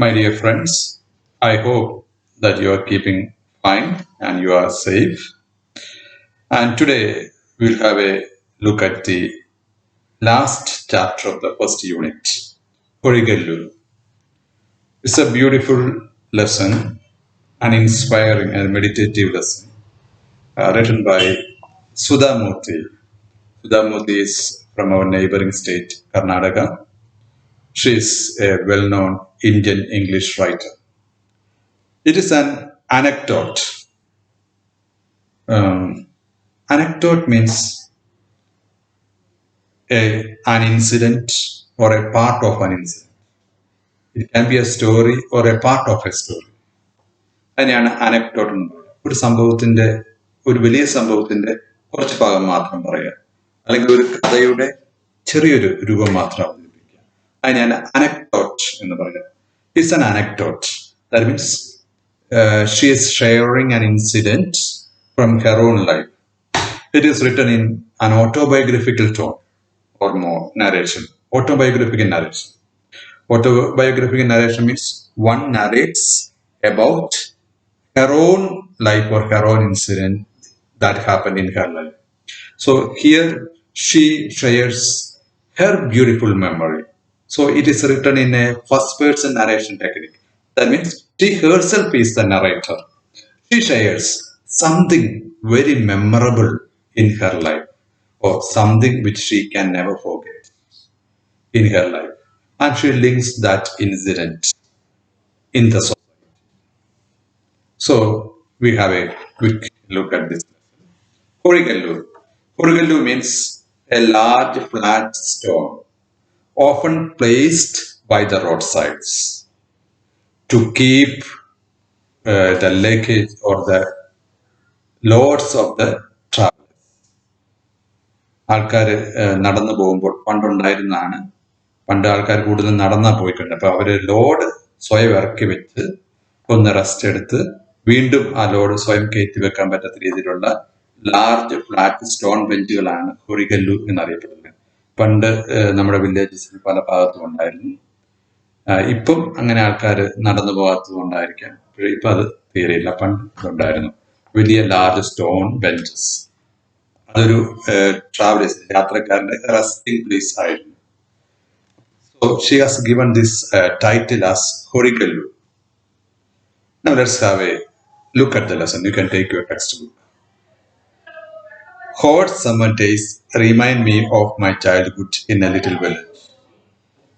My dear friends, I hope that you are keeping fine and you are safe. And today we'll have a look at the last chapter of the first unit, Horegallu. It's a beautiful lesson, an inspiring and meditative lesson written by Sudhamurthy. Sudhamurthy is from our neighboring state, Karnataka. She is a well-known Indian English writer. It is an anecdote. Um, Anecdote means an incident or a part of an incident. It can be a story or a part of a story. അതിനെയാണ് അനക്ടോട്ട് എന്ന് പറയുന്നത്. ഒരു സംഭവത്തിന്റെ ഒരു വലിയ സംഭവത്തിന്റെ കുറച്ച് ഭാഗം മാത്രം പറയുക, അല്ലെങ്കിൽ ഒരു കഥയുടെ ചെറിയൊരു രൂപം മാത്രം അവതരിപ്പിക്കുക. അതിനെയാണ് അനക്ടോട്ട് എന്ന് പറയുക. It's an anecdote. That means she is sharing an incident from her own life. It is written in an autobiographical tone or more narration. Autobiographical narration. Autobiographical narration means one narrates about her own life or her own incident that happened in her life. So here she shares her beautiful memory. So it is written in a first person narration technique. That means she herself is the narrator. She shares something very memorable in her life or something which she can never forget in her life. And she links that incident in the society. So we have a quick look at this. Horegallu. Horegallu means a large flat stone, often placed by the roadsides to keep the luggage or the loads of the travelers. ആൾക്കാർ നടന്നു പോകുമ്പോൾ പണ്ടുണ്ടായിരുന്നതാണ്. പണ്ട് ആൾക്കാർ കൂടുതൽ നടന്നാ പോയിട്ടുണ്ട്. അപ്പൊ അവര് ലോഡ് സ്വയം ഇറക്കി വെച്ച് ഒന്ന് റെസ്റ്റ് എടുത്ത് വീണ്ടും ആ ലോഡ് സ്വയം കയറ്റി വെക്കാൻ പറ്റാത്ത രീതിയിലുള്ള ലാർജ് ഫ്ലാറ്റ് സ്റ്റോൺ ബെഞ്ചുകളാണ് ഹൊറിഗല്ലു എന്നറിയപ്പെടുന്നത്. പണ്ട് നമ്മുടെ വില്ലേജസിൽ പല ഭാഗത്തും ഉണ്ടായിരുന്നു. ഇപ്പം അങ്ങനെ ആൾക്കാർ നടന്നു പോകാത്തത് കൊണ്ടായിരിക്കാം, ഇപ്പൊ അത് തീരെയില്ല. പണ്ട് ഉണ്ടായിരുന്നു വലിയ ലാർജ് സ്റ്റോൺ ബെഞ്ചസ്. അതൊരു ട്രാവലേഴ്സ് യാത്രക്കാരന്റെ റെസ്റ്റിംഗ് പ്ലേസ് ആയിരുന്നു. So she has given this title as Horegallu. Now let's have a look at the lesson. You can take your textbook. Hot summer days remind me of my childhood in a little village.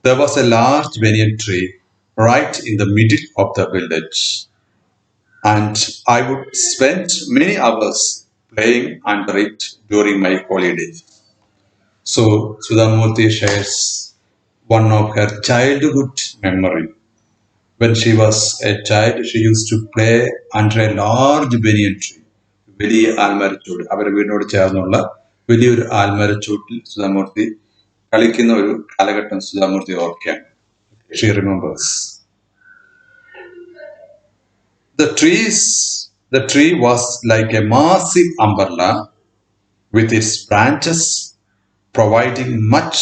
There was a large banyan tree right in the middle of the village, and I would spend many hours playing under it during my holidays. So Sudhamurthy shares one of her childhood memory. When she was a child, she used to play under a large banyan tree. വലിയ ആൽമരച്ചൂട്, അവരുടെ വീടിനോട് ചേർന്നുള്ള വലിയൊരു ആൽമരച്ചൂട്ടിൽ സുധാമൂർത്തി കളിക്കുന്ന ഒരു കാലഘട്ടം സുധാമൂർത്തി ഓർക്കുകയാണ്. She remembers. The tree was like a massive umbrella with its branches providing much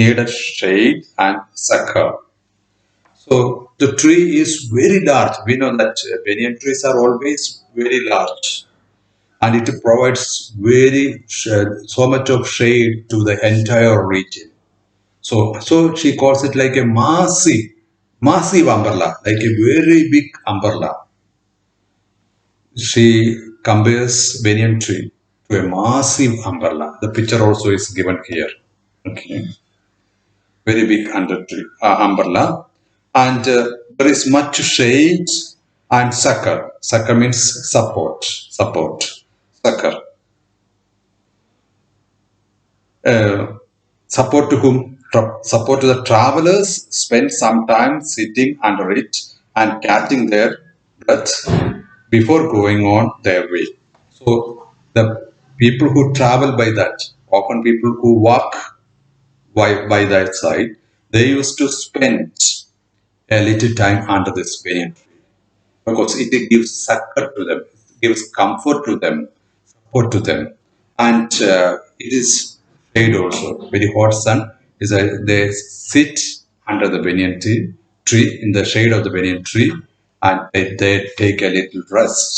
needed shade and succor. So the tree is very large. We know that banyan trees are always very large, and it provides so much of shade to the entire region. So she calls it like a massive umbrella, like a very big umbrella. She compares banyan tree to a massive umbrella. The picture also is given here. Okay, very big umbrella, and there is much shade and succor. Succor means support. Succor. Support to whom? Support to the travelers. Spend some time sitting under it and catching their breath before going on their way. So the people who travel by that, often people who walk by that side, they used to spend a little time under this banyan tree because it gives succor to them, it gives comfort to them, support to them, and it is shade also. Very hot sun is they sit under the banyan tree tree, in the shade of the banyan tree, and they take a little rest.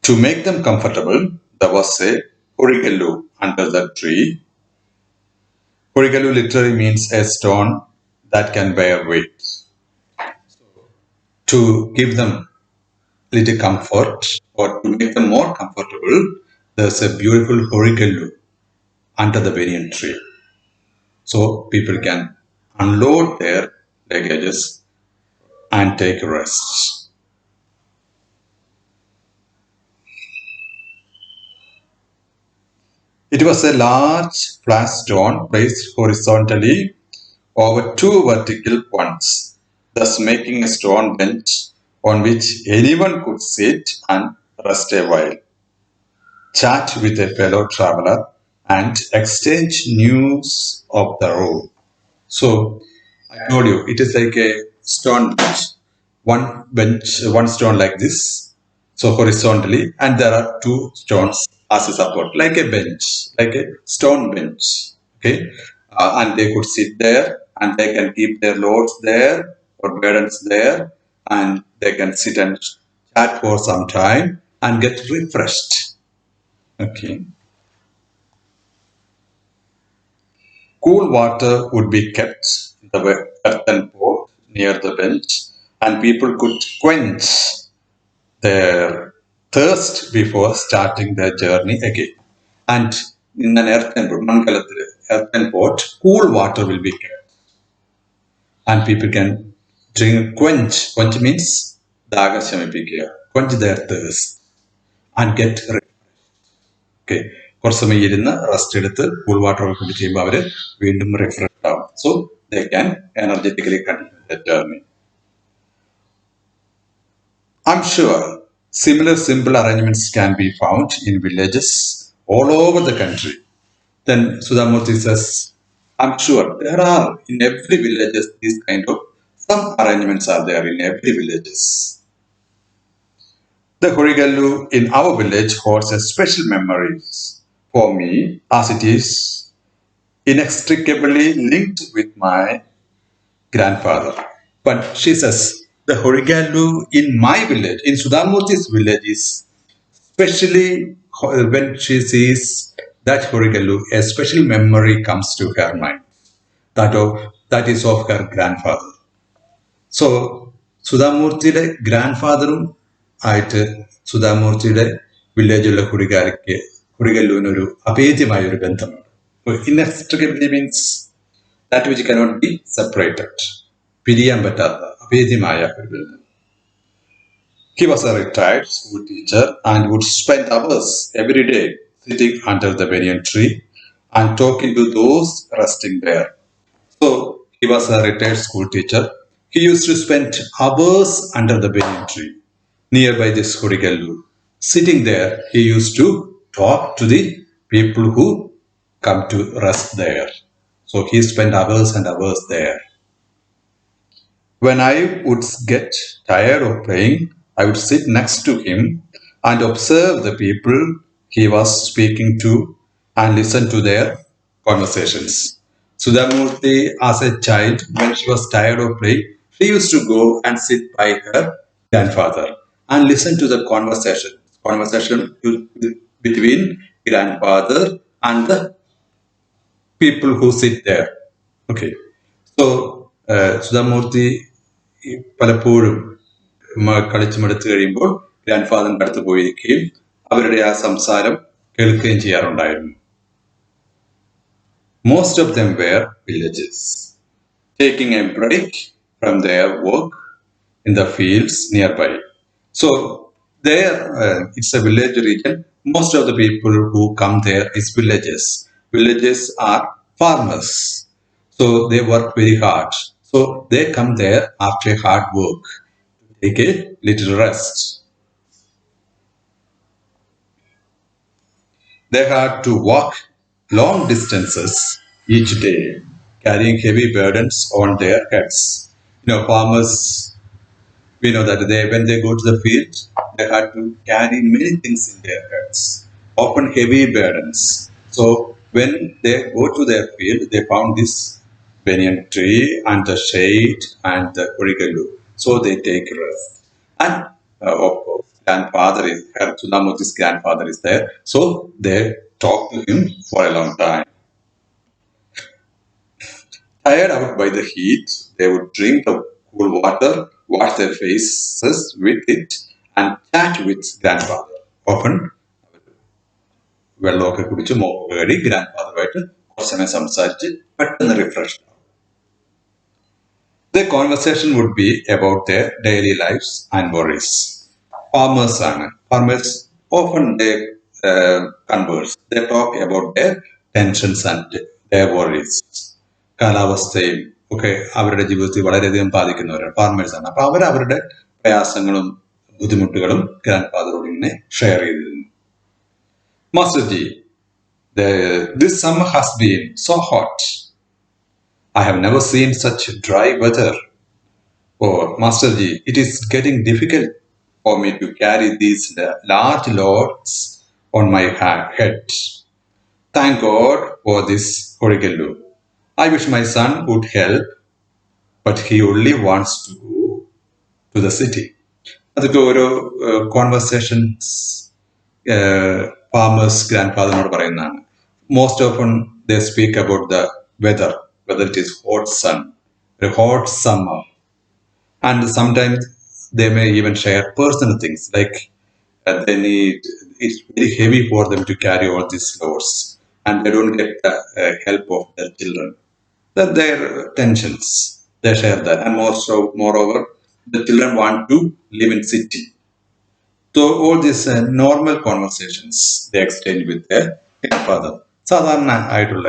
To make them comfortable, there was a Horegallu under the tree. Horegallu literally means a stone that can bear weight. To give them little comfort or to make them more comfortable, there's a beautiful Horegallu under the banyan tree. So people can unload their luggages and take rest. It was a large flat stone placed horizontally over two vertical ones, thus making a stone bench on which anyone could sit and rest a while, chat with a fellow traveler, and exchange news of the road. So I told you it is like a stone bench, one stone like this, so horizontally, and there are two stones as a support, like a bench, like a stone bench. Okay, and they could sit there, and they can keep their loads there or burdens there, and they can sit and chat for some time and get refreshed. Okay. Cool water would be kept in the earthen pot near the bench, and people could quench their thirst before starting their journey again. And in an earthen pot, cool water will be kept, and people can drink quench. Quench means quench their thirst and get okay കുറച്ച് സമയം ഇരുന്ന് rest എടുത്ത് cool water ഒക്കെ കുടി ചെയ്യുമ്പോൾ അവർ വീണ്ടും refresh ആവും. So they can energetically continue the journey. I'm sure similar simple arrangements can be found in villages all over the country. Then Sudhamurti says, I'm sure there are in every villages these kind of some arrangements are there in every villages. The Horegallu in our village holds a special memories for me as it is inextricably linked with my grandfather. But she says the Horegallu in my village, in Sudhamurti's village, is especially when she sees that Horegallu, a special memory comes to her mind. That is of her grandfather. So സുധാമൂർത്തിയുടെ grand ആയിട്ട് സുധാമൂർത്തിയുടെ വില്ലേജിലുള്ള കുടികല്ലൂവിനൊരു അഭേദ്യമായ ഒരു ബന്ധമുണ്ട്. Inextricably means that which cannot be separated, പിരിയാൻ പറ്റാത്ത അഭേദ്യമായ ഒരു ബന്ധം. He was a retired school teacher and would spend hours every day sitting under the banyan tree and talking to those resting there. So he was a retired school teacher. He used to spend hours under the banyan tree nearby this Horegallu. Sitting there, he used to talk to the people who come to rest there. So he spent hours and hours there. When I would get tired of playing, I would sit next to him and observe the people he was speaking to and listen to their conversations. Sudhamurti, as a child, when she was tired of playing, she used to go and sit by her grandfather and listen to the conversation between grandfather and the people who sit there. Okay. So, Sudha Murty പലപ്പോഴും കളിച്ചു മടുത്തു കഴിയുമ്പോൾ grand ഫാദറിന്റെ അടുത്ത് പോയിരിക്കുകയും അവരുടെ ആ സംസാരം കേൾക്കുകയും ചെയ്യാറുണ്ടായിരുന്നു. Most of them were villagers, taking a break from their work in the fields nearby. So there, it's a village region. Most of the people who come there is villagers. Villagers are farmers. So they work very hard. So they come there after hard work to take a little rest. They had to walk long distances each day, carrying heavy burdens on their heads. Farmers, we know that when they go to the field, they had to carry many things in their heads, often heavy burdens. So When they go to their field, they found this banyan tree and the shade and the Horegallu. So they take rest. And of course, grandfather is her Sudamurti's grandfather is there. So they talk to him for a long time. Tired out by the heat, they would drink the cool water, wash their faces with it, and chat with grandfather. Often വെള്ളമൊക്കെ കുടിച്ച് mock കടി ഗ്രാൻഡ്ഫാദറുമായിട്ട് കുറച്ച് സമയം സംസാരിച്ച് പെട്ടെന്ന് refresh. The conversation would be about their daily lives and worries. Farmers ആണ്. Farmers often they converse. They talk about their tensions and their worries. കാലാവസ്ഥയും ഒക്കെ അവരുടെ ജീവിതത്തിൽ വളരെയധികം ബാധിക്കുന്നവരാണ്. ഫാർമേഴ്സ് ആണ്. അപ്പൊ അവരുടെ പ്രയാസങ്ങളും ബുദ്ധിമുട്ടുകളും ഗ്രാൻഡ് ഫാദറോട് ഇങ്ങനെ ഷെയർ ചെയ്തിരുന്നു. മാസ്റ്റർജി, this summer has been so hot. I have never seen such dry weather. Oh, Masterji, it is getting difficult for me to carry these large loads on my head. Thank God for this Horegallu. I wish my son would help, but he only wants to go to the city. അതൊക്കെ ഓരോ conversations farmers grand ഫാദറിനോട് പറയുന്നതാണ്. Most often they speak about the weather it is hot sun, ഒരു hot summer. And sometimes they may even share personal things like it's very heavy for them to carry all these loads and they don't get the help of their children. Their tensions, they share that. And moreover, the children want to live in city. So all these normal conversations they exchange with their father. സാധാരണ ആയിട്ടുള്ള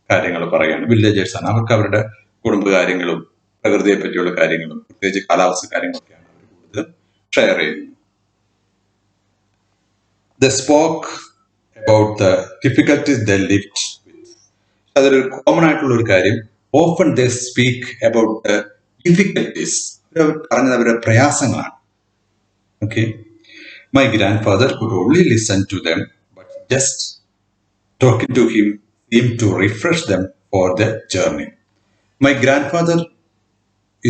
കാര്യങ്ങൾ പറയാണ്. Villagers ആണ്, അവർക്ക് അവരുടെ കുടുംബകാര്യങ്ങളും പ്രകൃതിയെ പറ്റിയുള്ള കാര്യങ്ങളും പ്രത്യേകിച്ച് കാലാവസ്ഥ കാര്യങ്ങളൊക്കെയാണ് അവർ കൂടുതലും ഷെയർ ചെയ്യുന്നത്. They spoke about the difficulties they lived with. അതൊരു കോമൺ ആയിട്ടുള്ള ഒരു കാര്യം. Often they speak about the difficulties. പറഞ്ഞത് അവരുടെ പ്രയാസങ്ങളാണ്. Okay. My grandfather could only listen to them, but just talking to him seemed to refresh them for the journey. My grandfather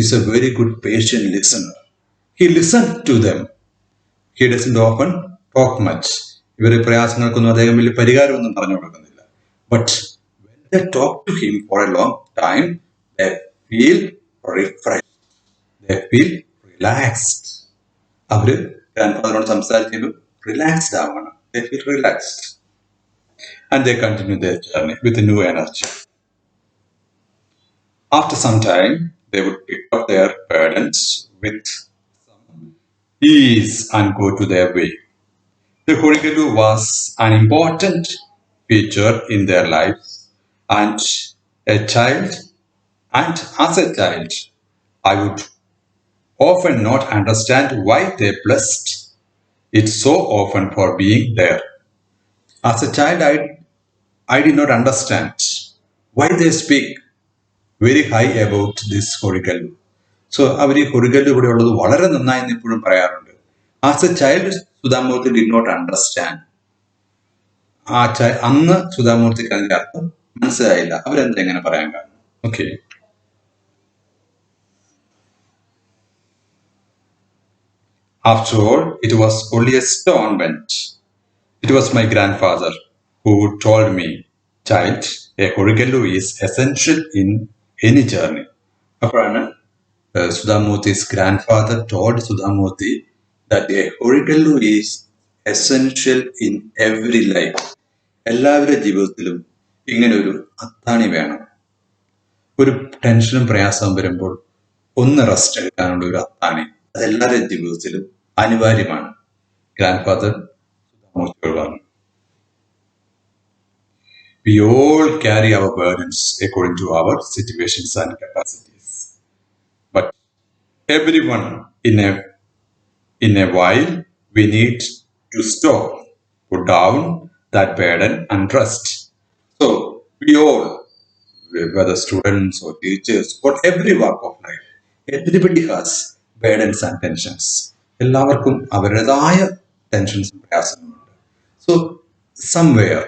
is a very good patient listener. He listened to them. He doesn't often talk much. ഇവരെ പ്രയാസങ്ങൾക്കൊന്നും അദ്ദേഹം വലിയ പരിഹാരമൊന്നും പറഞ്ഞു കൊടുക്കുന്നില്ല. But when they talk to him for a long time, they feel refreshed. They feel relaxed. അവര് ഗ്രാൻഡ്ഫാദറിനോട് സംസാരിക്കുമ്പോൾ relaxed ആവണം. They feel relaxed. And they continue their journey with a new energy. After some time, they would pick up their burdens with some ease and go to their way. The Horegallu was an important feature in their lives, and as a child, I would often not understand why they blessed it so often for being there. As a child, I did not understand why they speak very high about this Horegallu. So, അവർ ഈ Horegallu ഇവിടെ ഉള്ളത് വളരെ നന്നായി ഇപ്പോഴും പറയാറുണ്ട്. As a child Sudha Murthy did not understand. അന്ന് സുധാമൂർത്തിക്ക് അതിന്റെ അർത്ഥം മനസ്സിലായില്ല. അവരെന്തെങ്ങനെ പറയാൻ കാരണം? Okay. After all, it was only a stone bench. It was my grandfather who told me, child, a Horegallu is essential in any journey. അപ്പോഴാണ് Sudhamurti's grandfather told Sudhamurti that a Horegallu is essential in every life. എല്ലാവരുടെ ജീവിതത്തിലും ഇങ്ങനെ ഒരു അത്താണി വേണം. ഒരു ടെൻഷനും പ്രയാസവും വരുമ്പോൾ ഒന്ന് റെസ്റ്റ് എടുക്കാനുള്ള ഒരു അത്താണി അതെല്ലാവരുടെ ജീവിതത്തിലും അനിവാര്യമാണ്. ഗ്രാൻഡ്ഫാദർ സുധാമൂർത്തിയോട് പറഞ്ഞു. We all carry our burdens according to our situations and capacities. But everyone in a while, we need to stop, put down that burden and rest. So we all, whether students or teachers or every walk of life, everybody has burdens and tensions. എല്ലാവർക്കും അവരുടേതായ ടെൻഷൻസും പ്രയാസങ്ങളുണ്ട്. So somewhere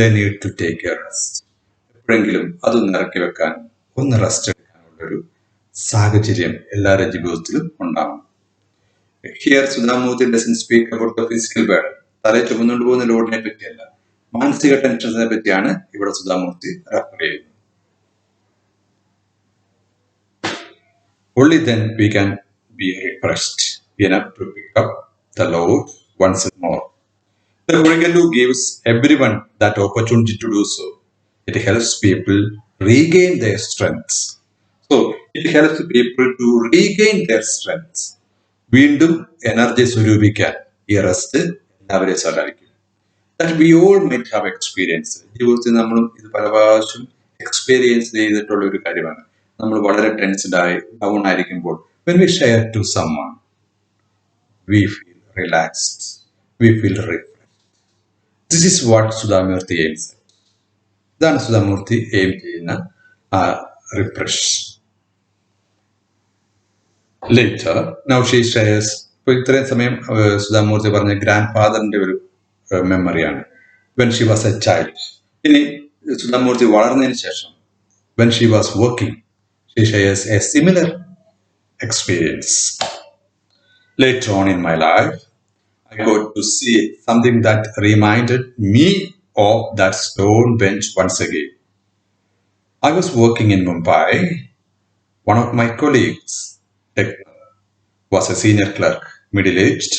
they need to take a rest. എപ്പോഴെങ്കിലും അതൊന്ന് ഇറക്കി വെക്കാൻ, ഒന്ന് rest എടുക്കാനുള്ളൊരു സാഹചര്യം എല്ലാവരുടെ ജീവിതത്തിലും ഉണ്ടാവും. Here Sudha Murthy doesn't speak about the physical burden. തലയിൽ ചുമന്നുകൊണ്ട് പോകുന്ന ലോഡിനെ പറ്റിയല്ല, മാനസിക ടെൻഷൻസിനെ പറ്റിയാണ് ഇവിടെ സുധാമൂർത്തി റെഫർ ചെയ്യുന്നത്. Only then we can be refreshed enough to pick up the load once more. The Horegallu gives everyone that opportunity to do so. It helps people regain their strengths. So, it helps people to regain their strengths. വീണ്ടും energy സ്വരൂപിക്കാൻ ഈ rest എല്ലാവരെയും സഹായിക്കും. That we all might have experienced. ജീവിതത്തിൽ നമ്മളും ഇത് പല പ്രാവശ്യം experience ചെയ്തിട്ടുള്ള ഒരു കാര്യമാണ്. നമ്മൾ വളരെ ടെൻസ്ഡ് ആയി ഡൗൺ ആയിരിക്കുമ്പോൾ when we share to someone, we feel relaxed, we feel refreshed. This is what Sudhamurti aims at. ഇതാണ് സുധാമൂർത്തി എയിം ചെയ്യുന്ന refresh. Later now she shares. ഇപ്പോൾ ഇത്രയും സമയം സുധാമൂർത്തി പറഞ്ഞ ഗ്രാൻഡ് ഫാദറിന്റെ ഒരു മെമ്മറിയാണ്. When she was a child. ഇനി സുധാമൂർത്തി വളർന്നതിന് ശേഷം when she was working, she shares a similar experience. Later on in my life, I got to see something that reminded me of that stone bench once again. I was working in Mumbai. One of my colleagues was a senior clerk, middle-aged,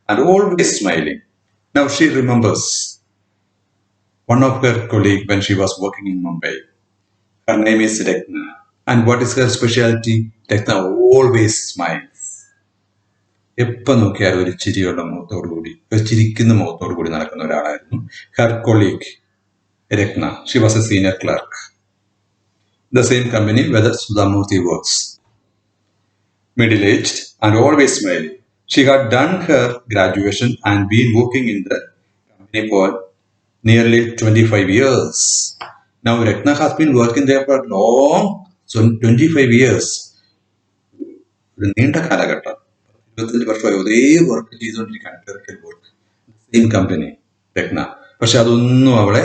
and always smiling. Now she remembers one of her colleagues when she was working in Mumbai. Her name is Rekna. And what is her specialty? Rekna always smiles. എപ്പോൾ നോക്കിയാലും ഒരു ചിരിയുള്ള മുഖത്തോടു കൂടി, ഒരു ചിരിക്കുന്ന മുഖത്തോടു കൂടി നടക്കുന്ന ഒരാളായിരുന്നു Har colleague Ratna. Xi was A senior clerk. The same company where Sudhamurti works. Middle-aged and always smiling. She had done her graduation and been working in the company for nearly 25 years. Now Rekna has been working there for long, so 25 years. ഒരു നീണ്ട കാലഘട്ടം, 25 വർഷമായി ഒരേ work ചെയ്തുകൊണ്ടിരിക്കുകയാണ്. Same company Ratna. പക്ഷെ അതൊന്നും അവളെ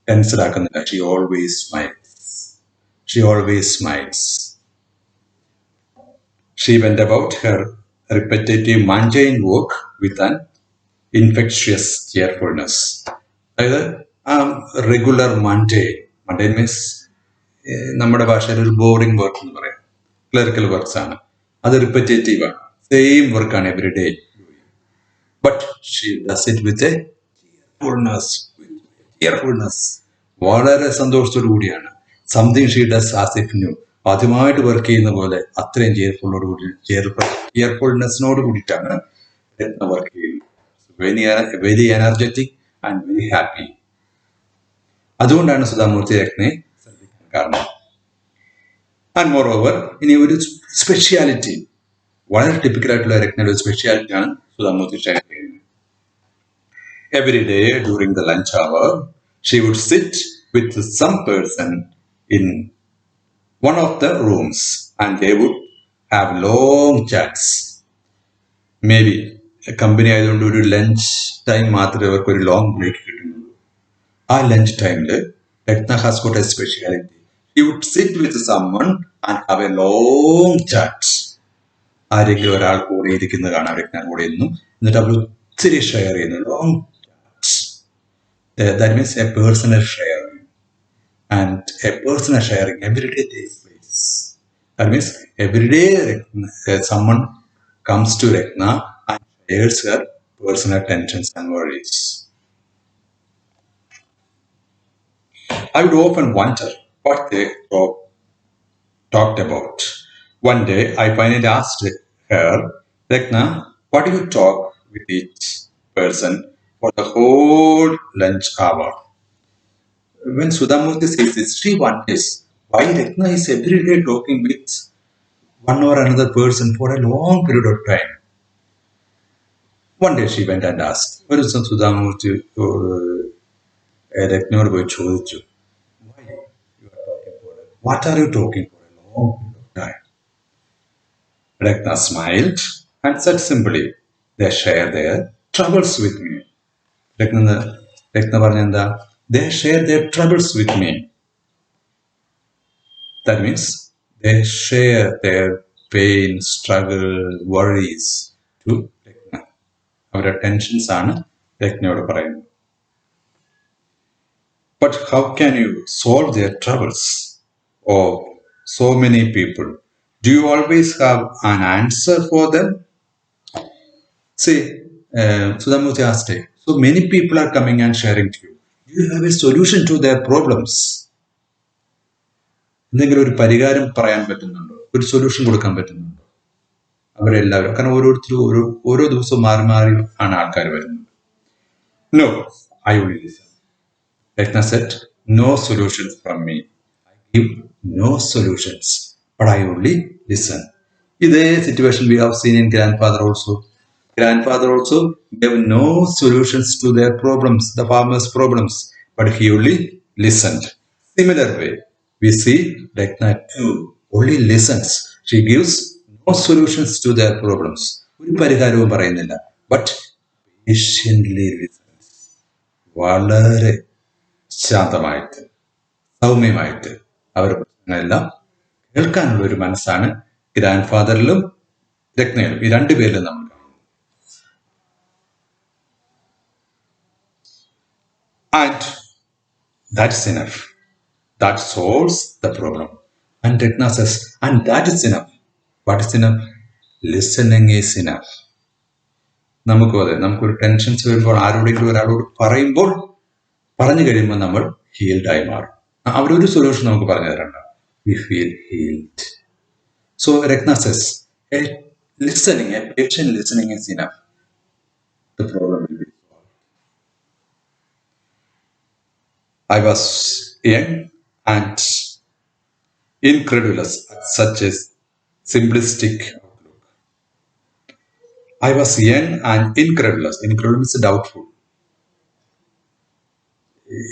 tensed ആക്കുന്നില്ല. She always smiles. She always smiles. She went about her repetitive mundane work with an infectious cheerfulness. അതായത് റെഗുലർ മൺഡെയിൻ മീൻസ് നമ്മുടെ ഭാഷയിൽ ഒരു ബോറിംഗ് വർക്ക് എന്ന് പറയാം. ക്ലറിക്കൽ വർക്ക്സ് ആണ്, അത് റിപ്പറ്റേറ്റീവ് ആണ്, സെയിം വർക്കാണ് every day. But she does it with a cheerfulness. വളരെ സന്തോഷത്തോടു കൂടിയാണ്. Something she does as if new. ആദ്യമായിട്ട് വർക്ക് ചെയ്യുന്ന പോലെ അത്രയും ചിയർഫുൾനെസ്സിനോട് കൂടിയിട്ടാണ് രത്ന വർക്ക് ചെയ്യുന്നത്. Very energetic and very happy. അതുകൊണ്ടാണ് സുധാമൂർത്തി രത്നയെ ശ്രദ്ധിക്കാൻ കാരണം. ആൻഡ് മോർ ഓവർ, ഇനി ഒരു സ്പെഷ്യാലിറ്റി, വളരെ ടിപ്പിക്കലായിട്ടുള്ള രത്നയുടെ ഒരു സ്പെഷ്യാലിറ്റിയാണ് സുധാമൂർത്തി ഷെയർ ചെയ്യുന്നത്. Every day during the lunch hour she would sit with some person in one of the rooms and they would have long chats. Maybe a company ആയതുകൊണ്ട് ഒരു ലഞ്ച് ടൈം മാത്രമേ അവർക്ക് ഒരു ലോങ് ബ്രേക്ക് കിട്ടുന്നുള്ളൂ. ആ lunch ടൈമിൽ Ratna has got a speciality. He would sit with someone and have a long chat. ആരെങ്കിലും ഒരാൾ കൂടെ ഇരിക്കുന്നത് കാണാം രത്ന കൂടെ ഇരുന്നു, എന്നിട്ട് അവർ ഒത്തിരി ഷെയർ ചെയ്യുന്നു. Long chats. That means A personal share. And a personal sharing every day takes place. That means every day someone comes to Rekna and shares her personal tensions and worries. I would often wonder what they talked about. One day I finally asked her, Rekna, what do you talk with each person for the whole lunch hour? When Sudhamurti says this, she wonders why Rekna is every day talking with one or another person for a long period of time. One day she went and asked, ഒരു ദിവസം സുധാമൂർത്തി രത്നയോട് പോയി ചോദിച്ചു, what are you talking for a long period of time? Rekna smiled and said simply, they share their troubles with me. രത്ന പറഞ്ഞെന്താ, They share their troubles with me. That means they share their pain, struggle, worries to Rekna. അവരുടെ tensions ആണ് രത്നയോട് പറയുന്നത്. But how can you solve their troubles? Oh, so many people. Do you always have an answer for them? See, Sudhamurthy asked, so many people are coming and sharing to you. Do you have a solution to their problems? എന്തെങ്കിലും ഒരു പരിഹാരം പറയാൻ പറ്റുന്നുണ്ടോ? ഒരു solution കൊടുക്കാൻ പറ്റുന്നുണ്ടോ? അവരെല്ലാവരും, കാരണം ഓരോരുത്തരും ഓരോ ദിവസവും മാറി മാറി ആണ് ആൾക്കാർ വരുന്നത്. No, I only listen. Rachna said, no solutions from me. I give no solutions, but I only listen. ഇതേ situation we have seen in grandfather also. Grandfather also gave no solutions to their problems, the farmers' problems, but he only listened. Similar way, we see Rachna too only listens. She gives no solutions to their problems. ഒരു പരിഹാരവും പറയുന്നില്ല, but patiently listens. വളരെ ശാന്തമായിട്ട്, സൗമ്യമായിട്ട് അവരുടെ പ്രശ്നങ്ങളെല്ലാം കേൾക്കാനുള്ള ഒരു മനസ്സാണ് ഗ്രാൻഡ് ഫാദറിലും രത്നയിലും, ഈ രണ്ടുപേരിലും നമ്മൾ കാണുന്നു. And that's enough. That solves the problem. And Rachna says, and that is enough. What is enough? Listening is enough. നമുക്കും അതെ, നമുക്കൊരു ടെൻഷൻസ് വരുമ്പോൾ ആരോടെങ്കിലും ഒരാളോട് പറയുമ്പോൾ, പറഞ്ഞു കഴിയുമ്പോൾ നമ്മൾ ഹീൽഡായി മാറും. അവരൊരു സൊല്യൂഷൻ നമുക്ക് പറഞ്ഞു തരണ്ട. We feel healed. So Rachna says, a patient listening is enough. The problem will be solved. I was young and incredulous at such a simplistic outlook. I was young and incredulous. Incredulous is doubtful.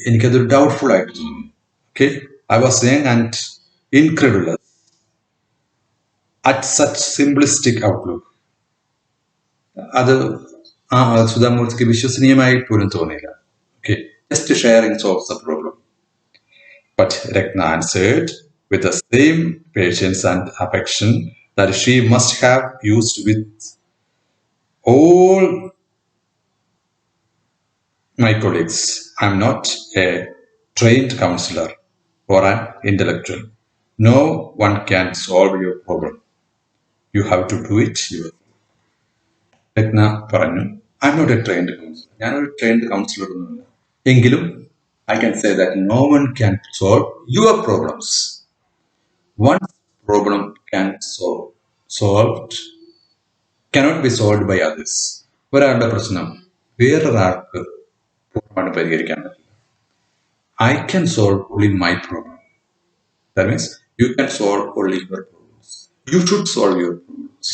എനിക്കതൊരു doubtful ആയിട്ട് തോന്നി. Okay, I was young and incredulous at such simplistic outlook. അത് സുധാമൂർത്തിക്ക് വിശ്വസനീയമായി പോലും തോന്നിയില്ല. Okay, just sharing solves the problem. But Rachna answered with the same patience and affection that she must have used with all my colleagues. I am not a trained counselor or an intellectual. No one can solve your problem. You have to do it yourself. Ratna പറഞ്ഞു, I am not a trained counsellor. ഞാനൊരു trained counsellor ഒന്നുമില്ല. എങ്കിലും I can say that no one can solve your problems. One problem cannot be solved by others. ഒരാളുടെ പ്രശ്നം വേറൊരാൾക്ക് പൂർണ്ണമായിട്ട് പരിഹരിക്കാൻ പറ്റില്ല. I can solve only my problem. That means you can solve only your problems. You should solve your problems.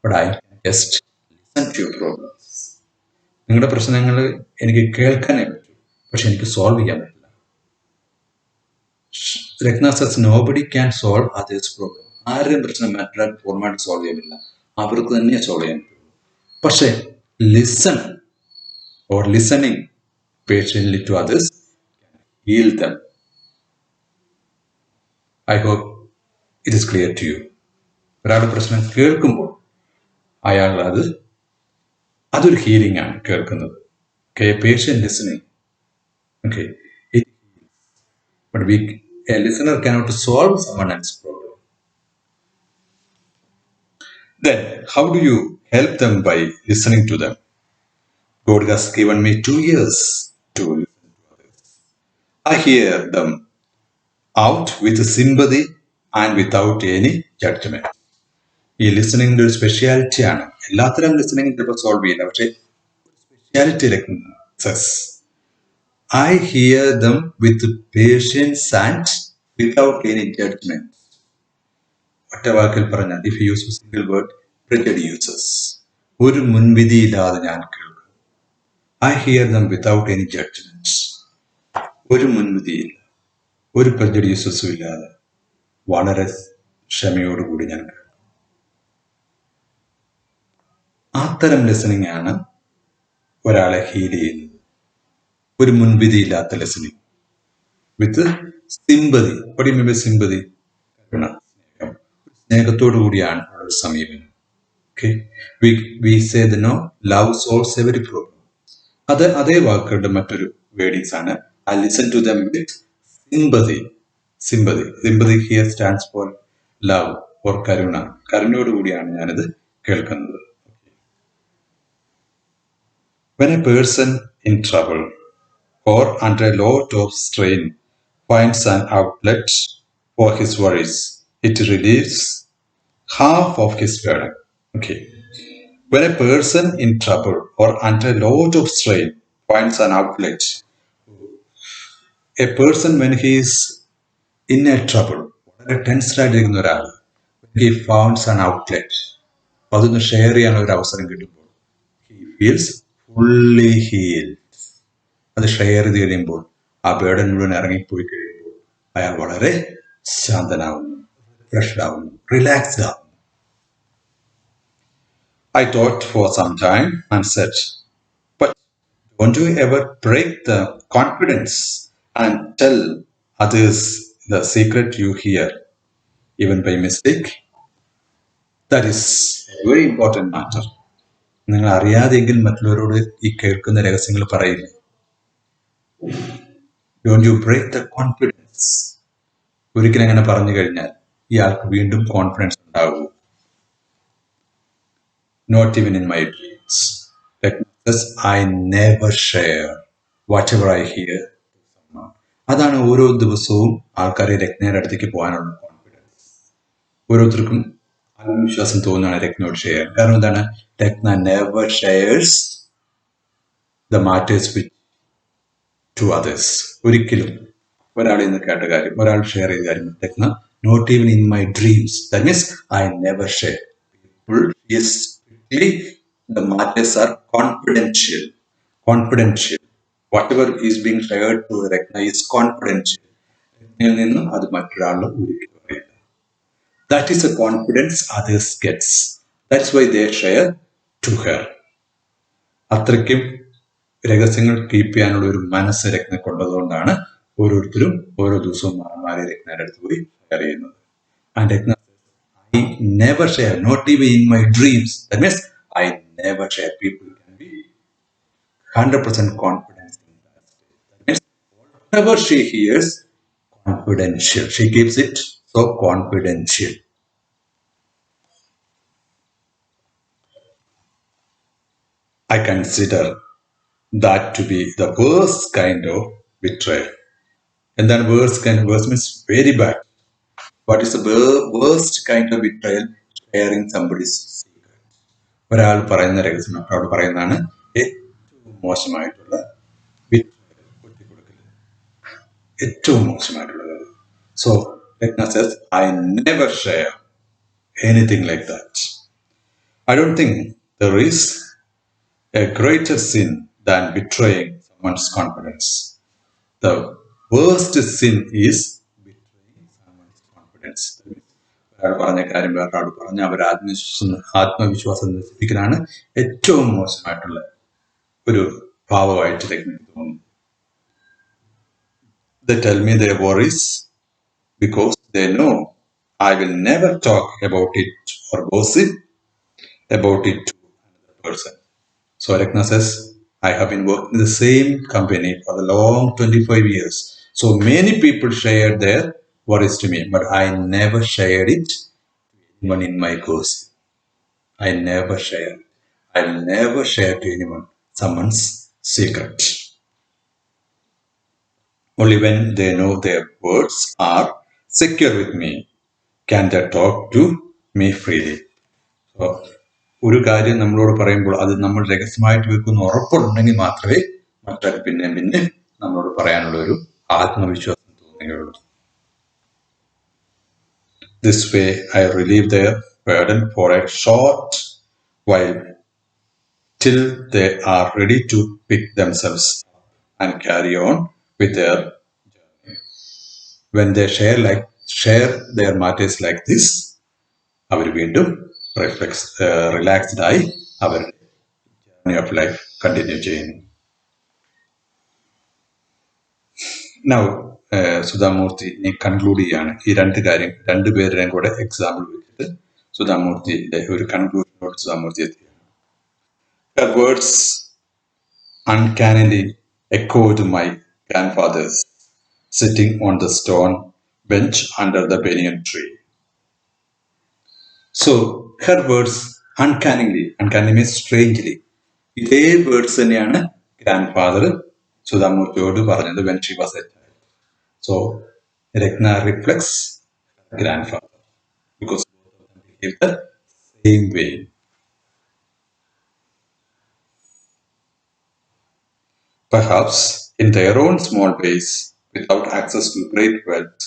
But I can just listen to your problems. നിങ്ങളുടെ പ്രശ്നങ്ങൾ എനിക്ക് കേൾക്കാനേ പറ്റൂ, പക്ഷെ എനിക്ക് സോൾവ് ചെയ്യാൻ പറ്റില്ല. Rachna says nobody can solve others' problem. ആരുടെയും പ്രശ്നം മറ്റൊരാൾക്ക് പൂർണ്ണമായിട്ട് സോൾവ് ചെയ്യാൻ പറ്റില്ല, അവർക്ക് തന്നെ സോൾവ് ചെയ്യാൻ പറ്റുള്ളൂ. പക്ഷേ listening patiently to others heal them. I hope it is clear to you. ഒരാളുടെ പ്രശ്നം കേൾക്കുമ്പോൾ അതൊരു ഹീലിംഗ് ആണ് കേൾക്കുന്നത്. Okay, patient listening. Okay, but a listener cannot solve someone else's problem. Then how do you help them by listening to them? God has given me 2 years to listen to others. I hear them out with sympathy and without any judgment. ഈ ലിസണിങ്ങിന്റെ ഒരു speciality ആണ്. എല്ലാത്തരം listening ചിലപ്പോൾ solve ചെയ്യില്ല, പക്ഷെ speciality success. I hear them with patience and without any judgment. ഒറ്റ വാക്കിൽ പറഞ്ഞാൽ, if you use a single word, prejudices. ഒരു മുൻവിധിയില്ലാതെ ഞാൻ കേൾക്കും. I hear them without any judgment. ഒരു മുൻവിധിയില്ല, ഒരു prejudices ഇല്ലാതെ വളരെ ക്ഷമയോടുകൂടി ഞാൻ കേൾക്കും. അത്തരം ലിസണിങ് ആണ് ഒരാളെ ഹീൽ ചെയ്യുന്നത്. ഒരു മുൻവിധിയില്ലാത്ത listening. With sympathy. What do you mean by sympathy? കരുണ, സ്നേഹം. സ്നേഹത്തോടു കൂടിയാണ് ഒരു സമീപനം. Okay, we say the no, love solves every problem. അതേ വാക്കുകളുടെ മറ്റൊരു വേർഡിങ്സ് ആണ് I listen to them with sympathy. Sympathy here stands for love or കരുണ. കരുണയോടുകൂടിയാണ് ഞാനത് കേൾക്കുന്നത്. When a person in trouble or under a lot of strain finds an outlet for his worries, it relieves half of his burden. Okay. When a person in trouble or under a lot of strain finds an outlet, a person when he is in a trouble, വളരെ tensed ആയിട്ടിരിക്കുന്ന ഒരാൾ, he founds an outlet, അതൊന്ന് share ചെയ്യാൻ ഒരു അവസരം കിട്ടുമ്പോൾ, he feels fully healed. അത് share ചെയ്ത് കഴിയുമ്പോൾ, ആ ബേർഡൻ മുഴുവൻ ഇറങ്ങിപ്പോയി കഴിയുമ്പോൾ അയാൾ വളരെ ശാന്തനാവുന്നു, റിഫ്രഷ്ഡ് ആവുന്നു, റിലാക്സ്ഡ് ആവുന്നു. I thought for some time and said, but don't you ever break the confidence and tell others the secret you hear, even by mistake? That is a very important matter. നിങ്ങൾ അറിയാതെങ്കിൽ മറ്റുള്ളവരോട് ഈ കേൾക്കുന്ന രഹസ്യങ്ങൾ പറയില്ല. Don't you break the confidence? ഒരിക്കലും അങ്ങനെ പറഞ്ഞു കഴിഞ്ഞാൽ ഇയാൾക്ക് വീണ്ടും കോൺഫിഡൻസ് ഉണ്ടാകും. Not even in my dreams. Like this, I never share whatever I hear to someone. അതാണ് ഓരോ ദിവസവും ആൾക്കാരെ രത്നയുടെ അടുത്തേക്ക് പോകാനുള്ള കോൺഫിഡൻസ്. ഓരോരുത്തർക്കും ആത്മവിശ്വാസം തോന്നുകയാണ് രത്നയോട് ഷെയർ. കാരണം എന്താണ്? Ratna never shares the matters with to others. ഒരിക്കലും ഒരാളിൽ നിന്ന് കേട്ട കാര്യം, ഒരാൾ ഷെയർ ചെയ്ത കാര്യം Ratna not even in my dreams. That means I never share. People is strictly the matters are confidential. Whatever is being shared to Rekna is confidential. അത് മറ്റൊരാളുടെ ഒരിക്കലും അറിയില്ല. That is a confidence others gets. That's why they share to her. അത്രയ്ക്കും രഹസ്യങ്ങൾ keep ചെയ്യാനുള്ള ഒരു മനസ്സ് രത്നക്കുള്ളതുകൊണ്ടാണ് ഓരോരുത്തരും ഓരോ ദിവസവും മാറി രത്നയുടെ അടുത്ത് പോയി ഷെയർ ചെയ്യുന്നത്. And Ratna I never share, not even in my dreams. That means I never share. People can be 100% confident in that. That means whatever she hears, confidential. She keeps it so confidential. I consider that to be the worst kind of betrayal. And then worst means very bad. What is the worst kind of betrayal? Sharing somebody's secret. ഒരാൾ പറയുന്ന രഹസ്യം മറ്റൊരാൾ പറയുന്നതാണ് ഏറ്റവും മോശമായിട്ടുള്ള ഏറ്റവും മോശമായിട്ടുള്ളത്. So Rekna says, I never share anything like that. I don't think there is a greater sin than betraying someone's confidence. The worst sin is betraying someone's confidence. ഒരാൾ പറഞ്ഞ കാര്യം വേറൊരാൾ പറഞ്ഞ് അവർ ആത്മവിശ്വാസം നശിപ്പിക്കലാണ് ഏറ്റവും മോശമായിട്ടുള്ള ഒരു ഭാവമായിട്ട് എനിക്ക് തോന്നുന്നു. They tell me their worries because they know I will never talk about it or gossip about it to another person. So Rekna says, I have been working in the same company for the long 25 years. So many people shared their worries to me, but I never shared it to anyone in my gossip. I never share. I will never share to anyone someone's secret. Only when they know their words are secure with me can they talk to me freely. So, ഒരു കാര്യം നമ്മളോട് പറയുമ്പോൾ അത് നമ്മൾ രഹസ്യമായിട്ട് വെക്കുന്ന ഉറപ്പുണ്ടെങ്കിൽ മാത്രമേ മറ്റൊരു പിന്നെ നമ്മളോട് പറയാനുള്ള ഒരു ആത്മവിശ്വാസം തോന്നുകയുള്ളൂ. This way I relieve their burden for a short while till they are ready to pick themselves up and carry on with their journey. When they share their matters like this, അവർ വീണ്ടും relaxed ആയി അവരുടെ journey of life continue ചെയ്യുന്നു. Now, Sudha Murty ഇനി conclude ചെയ്യാണ്. ഈ രണ്ടുപേരുടെയും കൂടെ example വെച്ചിട്ട് സുധാമൂർത്തിയുടെ ഒരു കൺക്ലൂഷനോട് സുധാമൂർത്തി എത്തി. Her words uncannily echoed my grandfather's sitting on the stone bench under the banyan tree. So, her words uncannily means strangely. ഇതേ വേർഡ്സ് തന്നെയാണ് ഗ്രാൻഡ് സുധാമൂർത്തിയോട് പറഞ്ഞത് when she was a child. So, Rekna reflects grandfather because both of them behave the same way. Perhaps in their own small ways, without access to great wealth,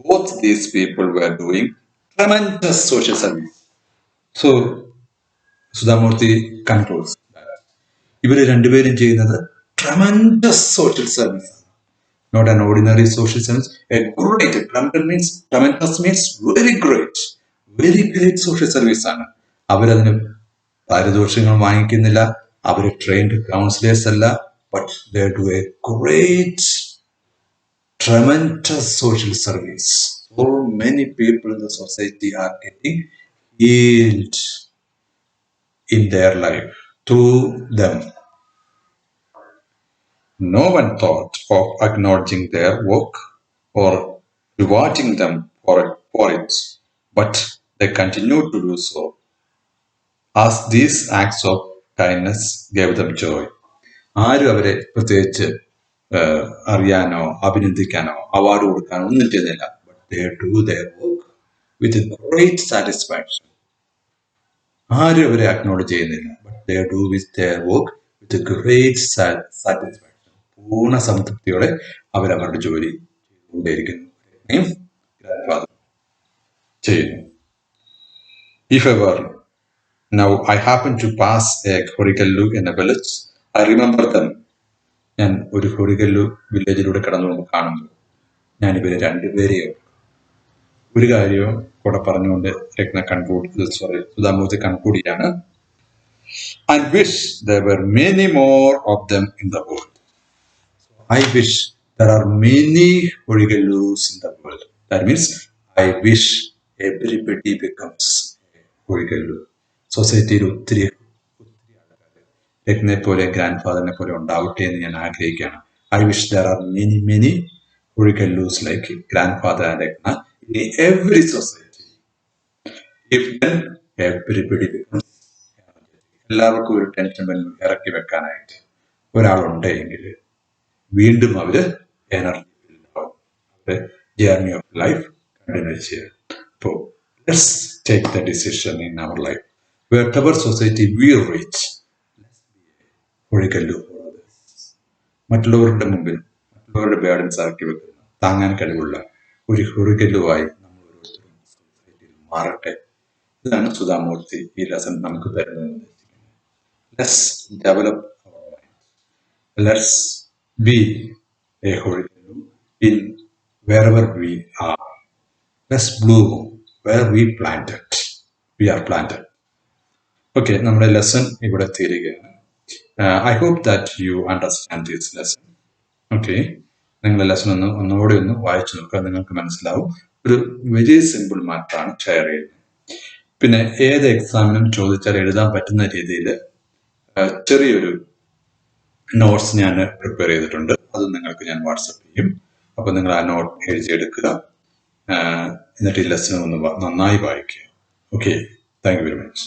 both these people were doing tremendous social service. So, Sudhamurthy concludes that ഇവർ രണ്ടുപേരും ചെയ്യുന്നത് tremendous social service. Not an ordinary social service, a great, tremendous means very great social service ആണ്. അവരതിന് പാരിതോഷികങ്ങൾ വാങ്ങിക്കുന്നില്ല, അവർ trained councillors അല്ല, but they do a great, tremendous social service. So many people in the society are getting healed in their life through them. No one thought of acknowledging their work or rewarding them for it, but they continued to do so, as these acts of kindness gave them joy. ആരും അവരെ പ്രത്യേകിച്ച് അറിയാനോ അഭിനന്ദിക്കാനോ award കൊടുക്കാനോ ഒന്നും ചെയ്യുന്നില്ല. But they do their work with great satisfaction. ആരും അവരെ acknowledge ചെയ്യുന്നില്ല. But they do with their work with great satisfaction. പൂർണ്ണ സംതൃപ്തിയോടെ അവരവരുടെ ജോലി ചെയ്തുകൊണ്ടേയിരിക്കുന്നു. ചെയ്യുന്നു. If ever now I happen to pass a Horegallu in a village, I remember them. ഞാൻ ഒരു ഹൊറിഗല്ലു വില്ലേജിലൂടെ കടന്നു കാണുമ്പോൾ ഞാൻ ഇവരെ രണ്ടുപേരെയും ഒരു കാര്യവും കൂടെ പറഞ്ഞുകൊണ്ട് സുധാമൂർത്തി കൺക്ലൂഡ് ചെയ്യാണ്. I wish there were many more of them in the world. I wish there are many Horegallus in the world. That means I wish everybody becomes a Horegallu. സൊസൈറ്റിയിൽ ഒത്തിരി രത്നെ പോലെ ഗ്രാൻഡ് പോലെ ഉണ്ടാവട്ടെ എന്ന് ഞാൻ ആഗ്രഹിക്കുകയാണ്. I wish there are many Horegallus like grandfather and Rekna in every society. If then everybody becomes എല്ലാവർക്കും ഒരു ടെൻഷൻ ഇറക്കി വെക്കാനായിട്ട് ഒരാളുണ്ടെങ്കിൽ വീണ്ടും അവര് എനർജി അവരുടെ ജേർണി ഓഫ് ലൈഫ് കണ്ടിന്യൂ ചെയ്യുക. അപ്പോൾ let's take the decision in our life. Wherever society we reach, Horegallu. മറ്റുള്ളവരുടെ മുമ്പിൽ മറ്റുള്ളവരുടെ ബേർഡൻസ് ഇറക്കി വെക്കുന്ന താങ്ങാൻ കഴിവുള്ള ഒരു ഹൊറിഗല്ലുവായി നമ്മൾ ഓരോരുത്തരും സൊസൈറ്റിയിൽ മാറട്ടെ. ഇതാണ് സുധാമൂർത്തി ഈ ലെസൺ നമുക്ക് തരുന്നത്. Let's develop our mind. Let's be a Horegallu in wherever we are. Let's bloom where we are planted. Okay, നമ്മുടെ ലെസൺ ഇവിടെ തീരുകയാണ്. I hope that you understand this lesson. Okay, നിങ്ങളുടെ ലെസൺ ഒന്നുകൂടെ വായിച്ചു നോക്കുക, നിങ്ങൾക്ക് മനസ്സിലാവും. ഒരു വെരി സിമ്പിൾ മാറ്ററാണ് ഷെയർ ചെയ്യുന്നത്. പിന്നെ ഏത് എക്സാമിനും ചോദിച്ചാൽ എഴുതാൻ പറ്റുന്ന രീതിയിൽ ചെറിയൊരു നോട്ട്സ് ഞാൻ പ്രിപ്പയർ ചെയ്തിട്ടുണ്ട്. അത് നിങ്ങൾക്ക് ഞാൻ വാട്സപ്പ് ചെയ്യും. അപ്പൊ നിങ്ങൾ ആ നോട്ട് എഴുതിയെടുക്കുക, എന്നിട്ട് ഈ ലെസൺ ഒന്ന് നന്നായി വായിക്കുക. Okay, thank you very much.